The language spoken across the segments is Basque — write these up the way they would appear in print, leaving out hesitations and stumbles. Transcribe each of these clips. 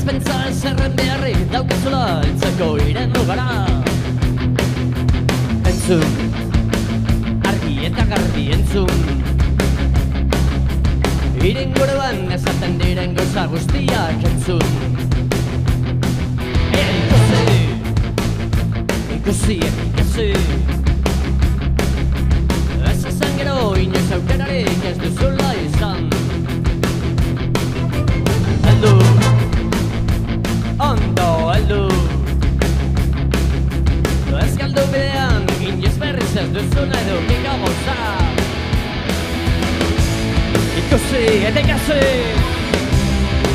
ez pentsa zerren beharri daukazula entzako iren dugara. Entzun, argi eta garbi entzun, iren guruan esaten diren gauza guztiak entzun. Ikusi eta ikasi, ez esan gero inoiz aukerarik ez duzula izan. Heldu, ondo heldu, ez galdu bidean inoiz berriz ez duzuna eduki gauza. Ikusi eta ikasi,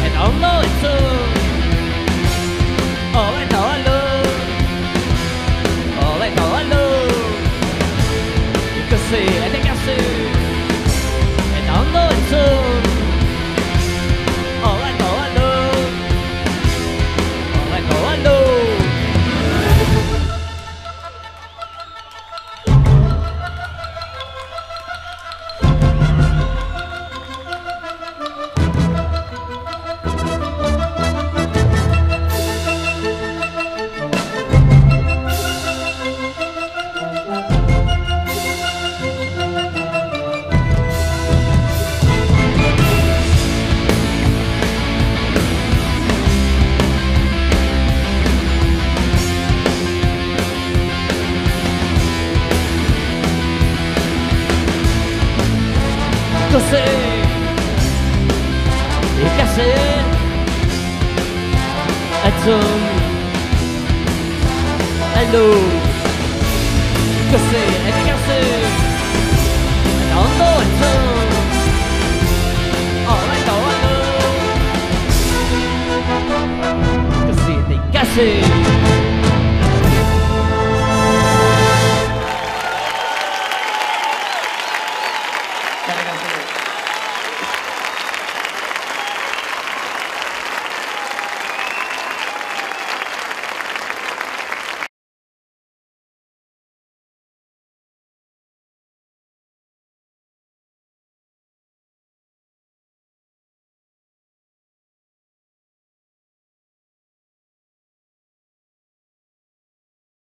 eta ondo entzun, hobeto heldu, hobeto heldu. Ikusi eta ikasi, eta ondo entzun, hobeto heldu, hobeto heldu. Ikusi, ikasi, entzun, heldu. Ikusi eta ikasi, eta ondo entzun, hobeto heldu. Ikusi eta ikasi.